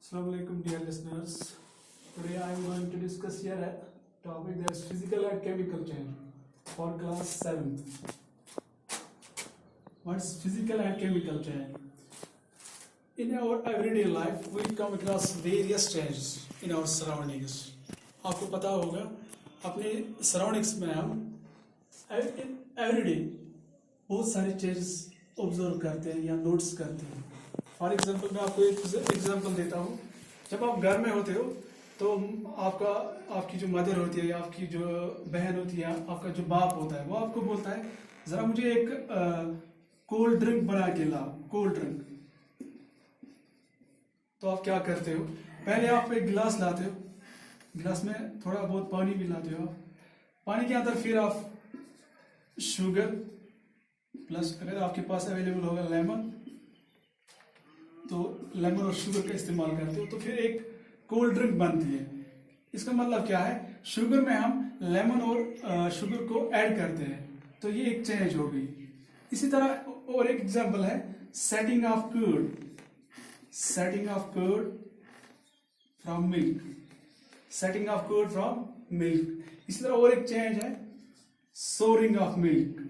Assalamu alaikum dear listeners. Today I am going to discuss here a topic that is physical and chemical change for class 7th. What is physical and chemical change? In our everyday life we come across various changes in our surroundings. आपको पता होगा अपने surroundings में हम everyday बहुत सारे changes observe करते हैं या नोटिस करते हैं. फॉर एग्जांपल मैं आपको एक एग्जांपल देता हूँ. जब आप घर में होते हो तो आपकी जो मदर होती है या आपकी जो बहन होती है, आपका जो बाप होता है, वो आपको बोलता है ज़रा मुझे एक कोल्ड ड्रिंक बना के ला, कोल्ड ड्रिंक. तो आप क्या करते हो? पहले आप एक गिलास लाते हो, गिलास में थोड़ा बहुत पानी भी लाते हो. पानी के अंदर फिर आप शुगर प्लस अगर आपके पास अवेलेबल होगा लेमन, तो लेमन और शुगर का इस्तेमाल करते हो, तो फिर एक कोल्ड ड्रिंक बनती है. इसका मतलब क्या है? शुगर में हम लेमन और शुगर को ऐड करते हैं, तो ये एक चेंज हो गई. इसी तरह और एक एग्जांपल है setting of curd, setting of curd from milk, setting of curd from milk. इसी तरह और एक चेंज है सोरिंग ऑफ मिल्क,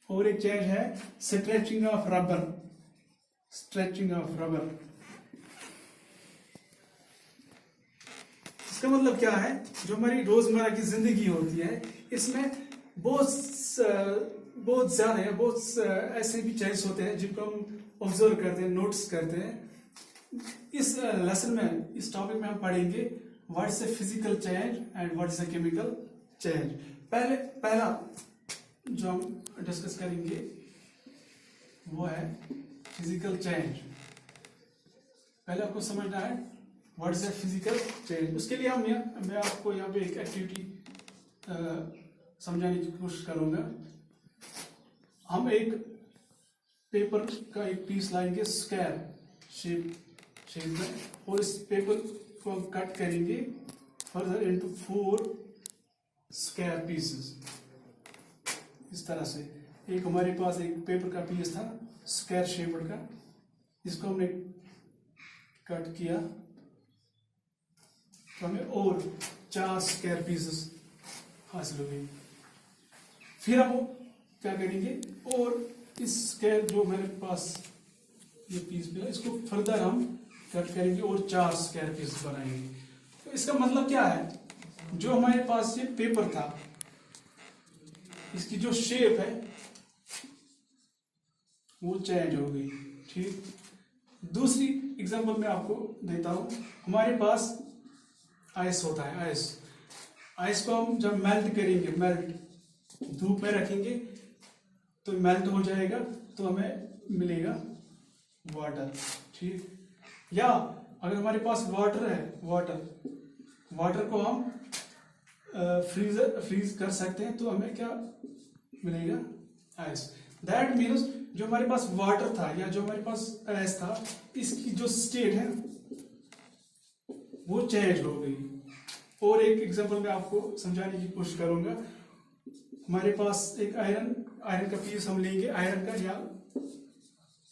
और एक चेंज है stretching of rubber, stretching of rubber. इसका मतलब क्या है? जो हमारी रोजमर्रा की जिंदगी होती है इसमें बहुत ज्यादा है, बहुत ऐसे भी चेंज होते हैं जिनको हम ऑब्जर्व करते हैं, नोटिस करते हैं. इस लेसन में, इस टॉपिक में हम पढ़ेंगे what is a physical change and what is a chemical change. पहला जो हम डिस्कस करेंगे वो है फिजिकल चेंज. पहले आपको समझना है what is a physical change. उसके लिए मैं आपको यहाँ पे एक एक्टिविटी समझाने की कोशिश करूंगा. हम एक पेपर का एक पीस लाएंगे स्क्वायर शेप में, और इस पेपर को हम कट करेंगे फर्दर इनटू 4 स्क्वायर पीसेस. इस तरह से एक हमारे पास एक पेपर का पीस था स्क्वायर शेप्ड का, इसको हमने कट किया तो हमें और 4 स्क्वायर पीसेस हासिल हो गए. फिर हम क्या करेंगे, और इस स्क्वायर जो हमारे पास ये पीस मिला, इसको फर्दर हम कट करेंगे और 4 स्क्वायर पीस बनाएंगे. तो इसका मतलब क्या है? जो हमारे पास ये पेपर था, इसकी जो शेप है वो चेंज हो गई. ठीक. दूसरी एग्जांपल मैं आपको देता हूं. हमारे पास आइस होता है, आइस को हम जब मेल्ट करेंगे, मेल्ट धूप में रखेंगे तो मेल्ट हो जाएगा, तो हमें मिलेगा वाटर. ठीक. या अगर हमारे पास वाटर है, वाटर को हम फ्रीज कर सकते हैं, तो हमें क्या मिलेगा? आइस. दैट मीन्स जो हमारे पास वाटर था या जो हमारे पास आइस था, इसकी जो स्टेट है वो चेंज हो गई. और एक एग्जांपल मैं आपको समझाने की कोशिश करूंगा. हमारे पास एक आयरन का पीस हम लेंगे, आयरन का, या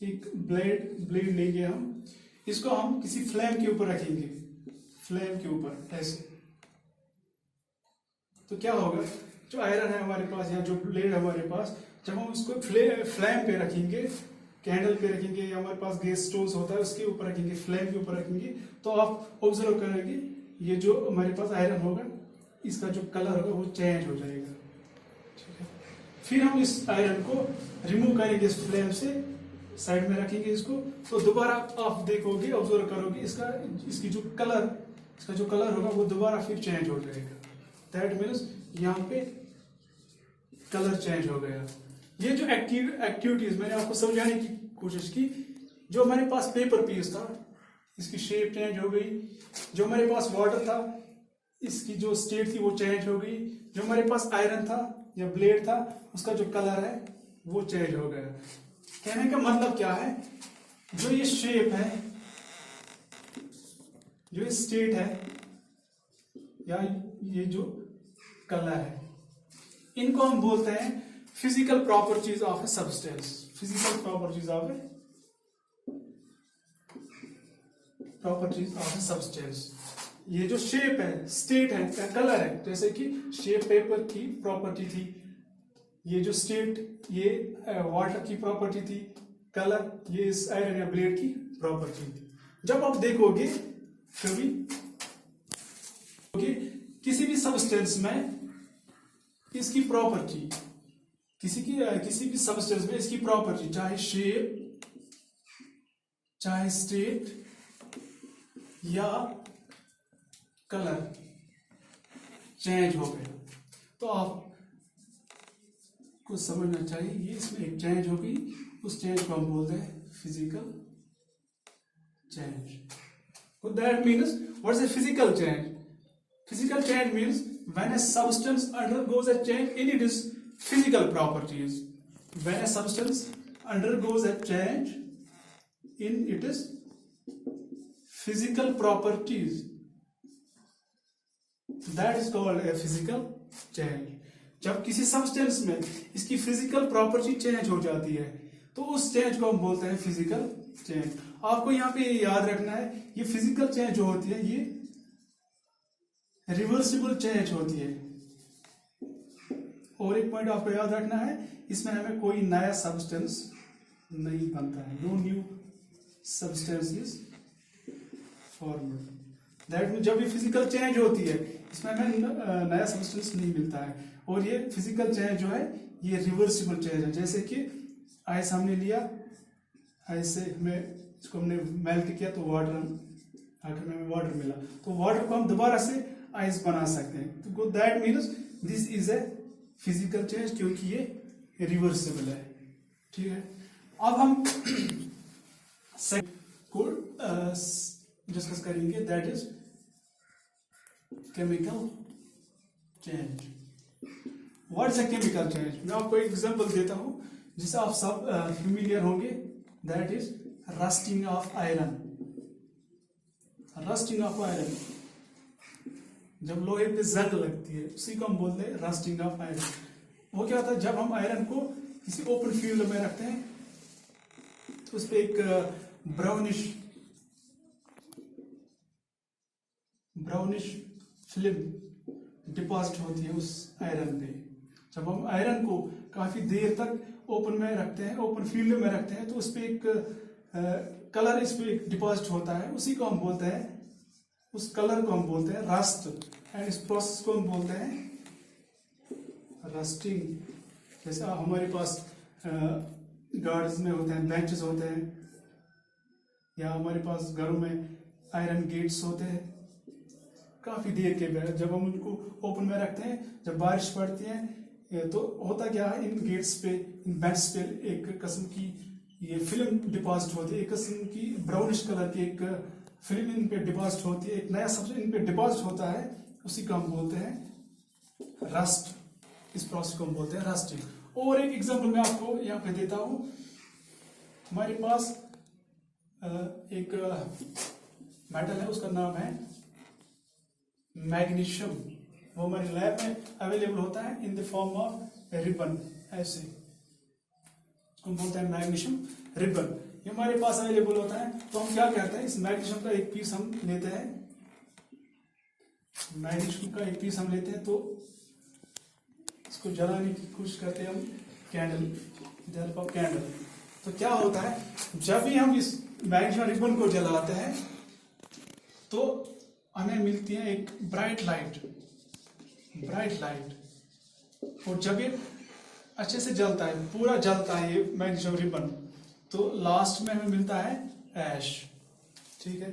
एक ब्लेड लेंगे हम. इसको हम किसी फ्लेम के ऊपर रखेंगे, फ्लेम के ऊपर ऐसे. तो क्या होगा? जो आयरन है हमारे पास या जो ब्लेड है हमारे पास, जब हम उसको फ्लेम पे रखेंगे, कैंडल पे रखेंगे, या हमारे पास गैस स्टोव होता है उसके ऊपर रखेंगे, फ्लेम के ऊपर रखेंगे, तो आप ऑब्जर्व करेंगे ये जो हमारे पास आयरन होगा, इसका जो कलर होगा वो चेंज हो जाएगा. ठीक है. फिर हम इस आयरन को रिमूव करेंगे इस फ्लेम से, साइड में रखेंगे इसको, तो दोबारा आप देखोगे, ऑब्जर्व करोगे, इसका जो कलर होगा वो दोबारा फिर चेंज हो जाएगा. दैट मीन्स यहाँ पे कलर चेंज हो गया. ये जो एक्टिविटीज मैंने आपको समझाने की कोशिश की. जो हमारे पास पेपर पीस था, इसकी शेप चेंज हो गई. जो हमारे पास वाटर था, इसकी जो स्टेट थी वो चेंज हो गई. जो हमारे पास आयरन था या ब्लेड था, उसका जो कलर है वो चेंज हो गया. कहने का मतलब क्या है? जो ये शेप है, जो ये स्टेट है, या ये जो कलर है, इनको हम बोलते हैं physical properties of a substance. Physical properties of A properties of substance. ये जो शेप है, स्टेट है, क्या कलर है, जैसे कि शेप पेपर की प्रॉपर्टी थी, ये जो स्टेट, ये वाटर की प्रॉपर्टी थी, कलर ये इस आयरन या ब्लेड की प्रॉपर्टी थी। जब आप देखोगे कभी किसी भी सब्सटेंस में इसकी प्रॉपर्टी, किसी भी सब्सटेंस में इसकी प्रॉपर्टी, चाहे शेप, चाहे स्टेट या कलर चेंज हो गया, तो आप को समझना चाहिए ये इसमें एक चेंज हो गई, उस चेंज को हम बोलते हैं physical change. That means what is a physical change? Physical change means when a substance undergoes a change in its physical properties. When a substance undergoes a change in its physical properties, that is called a physical change. जब किसी substance में इसकी physical property change हो जाती है तो उस change को हम बोलते हैं फिजिकल चेंज। आपको यहाँ पे याद रखना है, ये फिजिकल चेंज जो होती है ये रिवर्सिबल चेंज होती है। और एक पॉइंट आपको याद रखना है, इसमें हमें कोई नया सब्सटेंस नहीं बनता है, no new substance is formed. That mean जब ये फिजिकल चेंज होती है इसमें हमें नया सब्सटेंस नहीं मिलता है। और ये फिजिकल चेंज जो है ये रिवर्सिबल चेंज है। जैसे कि आइस हमने लिया, आइस से हमें इसको हमने मेल्ट किया तो वाटर, आखिर में हमें वाटर मिला, तो वाटर को हम दोबारा से आइस बना सकते हैं। तो that means this is a physical change, क्योंकि ये रिवर्सिबल है। ठीक है, अब हम को डिस्कस करेंगे, that is chemical change. What is a chemical change? मैं आपको एक एग्जांपल देता हूं जिससे आप सब फेमिलियर होंगे, that is rusting of iron. Rusting of iron, जब लोहे पे जंग लगती है उसी को हम बोलते हैं रस्टिंग ऑफ आयरन। वो क्या होता है, जब हम आयरन को किसी ओपन फील्ड में रखते हैं तो उस पर एक ब्राउनिश फिल्म डिपॉजिट होती है उस आयरन पे। जब हम आयरन को काफी देर तक ओपन में रखते हैं, ओपन फील्ड में रखते हैं, तो उस पर एक कलर इस पे एक डिपॉजिट होता है, उसी को हम बोलते हैं, उस कलर को हम बोलते हैं रस्ट। एंड इस प्रोसेस को हम बोलते हैं रस्टिंग। जैसे हमारे पास गार्डन्स में होते हैं, बेंचेस होते हैं, या हमारे पास घरों में आयरन गेट्स होते हैं काफी देर के बाद, जब हम उनको ओपन में रखते हैं, जब बारिश पड़ती है तो होता क्या है, इन गेट्स पे, इन बेंच पे एक किस्म की ये फिल्म डिपॉजिट होती है, एक किस्म की ब्राउनिश कलर की एक फिल्म इन पे डिपॉजिट होती है, एक नया सब्सटेंस इन पे डिपॉजिट होता है, उसी को हम बोलते हैं रस्ट। इस प्रोसेस को हम बोलते हैं रस्टिंग। और एक एग्जांपल मैं आपको यहाँ पे देता हूं, हमारे पास एक मेटल है, उसका नाम है मैग्नीशियम। वो हमारे लैब में अवेलेबल होता है in the form of ribbon, ऐसे उसको बोलते हैं मैग्नीशियम रिबन। ये हमारे पास अवेलेबल होता है, तो हम क्या करते हैं, इस मैग्नीशियम का एक पीस हम लेते हैं, मैग्नीशियम का एक पीस हम लेते हैं, तो इसको जलाने की कोशिश करते हैं हम कैंडल। तो क्या होता है, जब भी हम इस मैग्नीशियम रिबन को जलाते हैं तो हमें मिलती है एक ब्राइट लाइट। और जब ये अच्छे से जलता है, पूरा जलता है ये मैग्नीशियम रिबन, तो लास्ट में हमें मिलता है ऐश। ठीक है,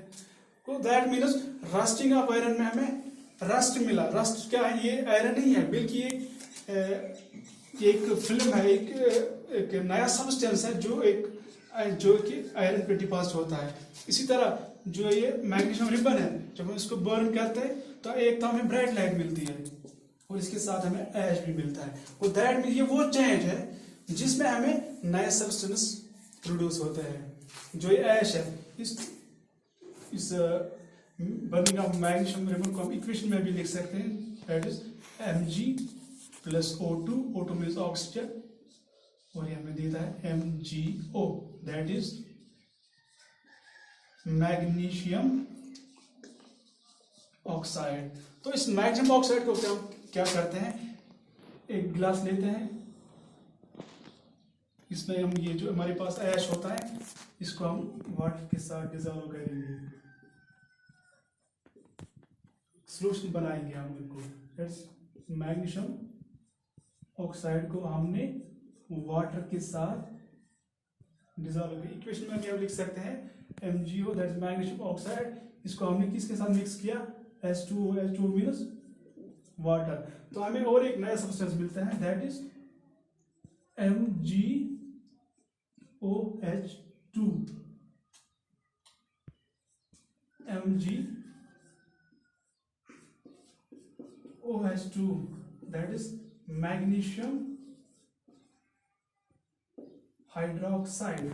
तो that means rusting of iron में हमें रस्ट मिला। रस्ट क्या है, ये आयरन नहीं है, बल्कि एक फिल्म है, एक नया सब्सटेंस है जो कि आयरन पे डिपॉजिट होता है। इसी तरह जो ये मैग्नीशियम रिबन है, जब हम इसको बर्न करते हैं तो एक तो हमें ब्राइट लाइट मिलती है और इसके साथ हमें ऐश भी मिलता है। और दैट मीन ये वो चेंज है जिसमें हमें नए सब्सटेंस प्रोड्यूस होते हैं। जो ये ऐश है, इस बर्निंग ऑफ मैग्नीशियम रिबन को हम इक्वेशन में भी लिख सकते हैं, that is Mg + O2, O2 means oxygen, और ये हमें देता है MgO, that is magnesium oxide. तो इस मैग्नीशियम ऑक्साइड को क्या करते हैं, एक गिलास लेते हैं, इसमें हम ये जो हमारे पास ऐश होता है इसको हम वाटर के साथ डिजोल्व करेंगे, सॉल्यूशन बनाएंगे हम इनको। मैग्नीशियम ऑक्साइड को हमने वाटर के साथ डिजोल्व किया। इक्वेशन में हम लिख सकते हैं MgO that is magnesium oxide, इसको हमने किसके साथ मिक्स किया, H2O, H2O मीन्स वाटर। तो हमें और एक नया सब्सटेंस मिलता है that is MgOH2, MgOH2 that is magnesium hydroxide.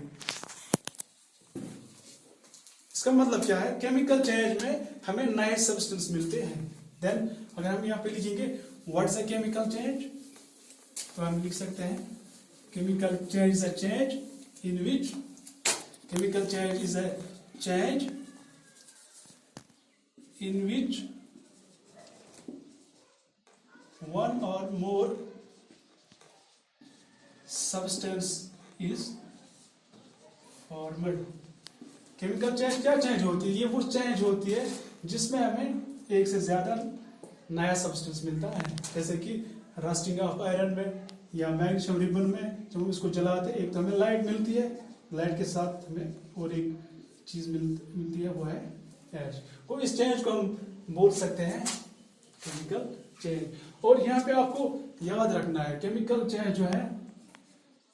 इसका मतलब क्या है, केमिकल चेंज में हमें नए सब्सटेंस मिलते हैं। देन अगर हम यहाँ पे लिखेंगे what is a chemical change, तो हम लिख सकते हैं chemical change is a change in which, chemical change is a change in which one or more substance is formed। Chemical change क्या चेंज होती है, ये वो चेंज होती है जिसमें हमें एक से ज्यादा नया सब्सटेंस मिलता है, जैसे कि रस्टिंग ऑफ आयरन में या मैग्नीशियम रिबन में जब हम इसको जलाते हैं, एक तो हमें लाइट मिलती है, लाइट के साथ हमें और एक चीज मिलती है वो है ऐश। तो इस चेंज को हम बोल सकते हैं केमिकल चेंज। और यहाँ पे आपको याद रखना है केमिकल चेंज जो है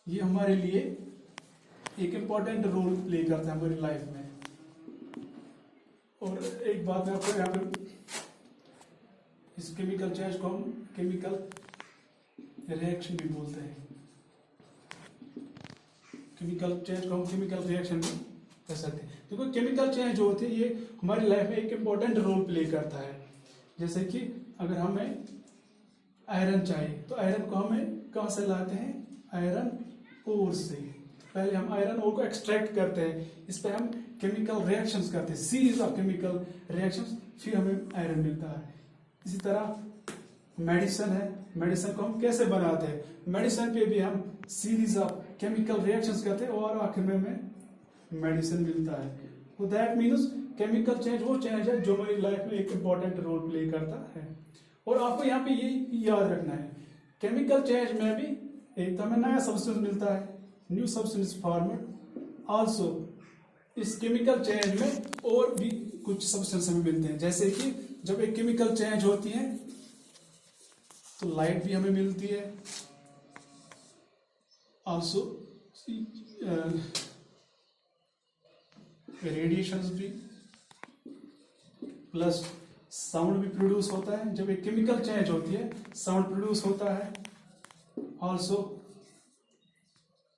ये हमारे लिए एक इम्पॉर्टेंट रोल प्ले करता है हमारी लाइफ में। और एक बात मैं आपको यहाँ पे, इस केमिकल चेंज को हम केमिकल रिएक्शन भी बोलते हैं, केमिकल चेंज को हम केमिकल रिएक्शन भी कह सकते हैं। देखो केमिकल चेंज जो होती है ये हमारी लाइफ में एक इम्पॉर्टेंट रोल प्ले करता है। जैसे कि अगर हमें आयरन चाहिए तो आयरन को हमें कहाँ से लाते हैं, आयरन ओर से। पहले हम आयरन ओर को एक्सट्रैक्ट करते हैं, इस पर हम केमिकल रिएक्शंस करते हैं, सीरीज ऑफ केमिकल रिएक्शंस, फिर हमें आयरन मिलता है। इसी तरह मेडिसिन है, मेडिसिन को हम कैसे बनाते हैं, मेडिसिन पे भी हम सीरीज ऑफ केमिकल रिएक्शंस करते हैं और आखिर में हमें मेडिसिन मिलता है। तो दैट मीन्स केमिकल चेंज वो चेंज है जो हमारी लाइफ में एक इम्पॉर्टेंट रोल प्ले करता है। और आपको यहाँ पे ये याद रखना है केमिकल चेंज में भी एक तो हमें नया सब्सटेंस मिलता है, न्यू सब्सटेंस फॉर्मेड। आल्सो इस केमिकल चेंज में और भी कुछ सब्सटेंस हमें मिलते हैं, जैसे कि जब एक केमिकल चेंज होती है तो लाइट भी हमें मिलती है, आल्सो रेडिएशंस भी, प्लस साउंड भी प्रोड्यूस होता है। जब एक केमिकल चेंज होती है साउंड प्रोड्यूस होता है, ऑल्सो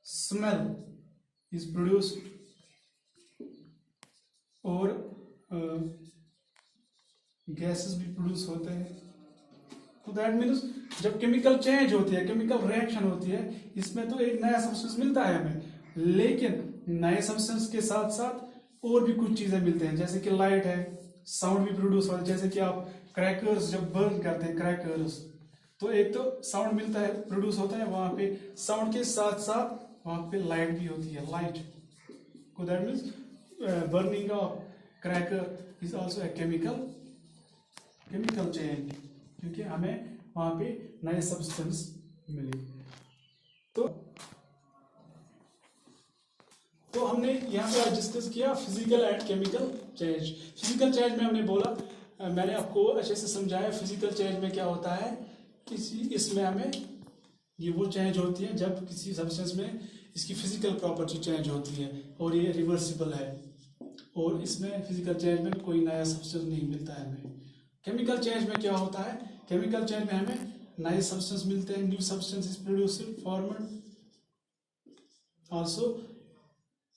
स्मेल इज प्रोड्यूस्ड, और गैसेस भी प्रोड्यूस होते हैं। तो दैट मीन्स जब केमिकल चेंज होती है, केमिकल रिएक्शन होती है, इसमें तो एक नया सब्सटेंस मिलता है हमें, लेकिन नए सब्सटेंस के साथ साथ और भी कुछ चीजें मिलते हैं, जैसे कि लाइट है, साउंड भी प्रोड्यूस होता है। जैसे कि आप क्रैकर्स जब बर्न करते हैं क्रैकर्स, तो एक तो साउंड मिलता है, प्रोड्यूस होता है, वहां पे साउंड के साथ साथ वहां पे लाइट भी होती है, लाइट। तो that means burning of cracker is also a chemical change, क्योंकि हमें वहां पे नए सब्सटेंस मिले। तो हमने यहाँ पे आज डिस्कस किया physical and chemical change. Physical change में हमने बोला, मैंने आपको अच्छे से समझाया फिजिकल चेंज में क्या होता है। इसमें हमें ये वो चेंज होती है जब किसी सब्सटेंस में इसकी फिजिकल प्रॉपर्टी चेंज होती है और ये रिवर्सिबल है, और इसमें फिजिकल चेंज में कोई नया सब्सटेंस नहीं मिलता है हमें। केमिकल चेंज में क्या होता है, केमिकल चेंज में हमें नए सब्सटेंस मिलते हैं, new substance is produced formed. Also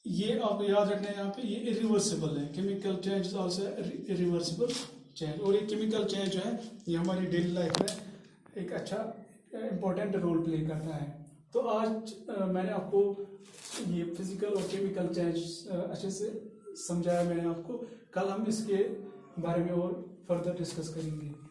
ये आपको याद रखना है यहाँ पे, ये इरिवर्सिबल है, chemical change is also irreversible change. और ये केमिकल चेंज जो है ये हमारी डेली लाइफ में एक अच्छा इम्पोर्टेंट रोल प्ले करता है। तो आज मैंने आपको ये फिजिकल और केमिकल चेंज अच्छे से समझाया मैंने आपको। कल हम इसके बारे में और फर्दर डिस्कस करेंगे।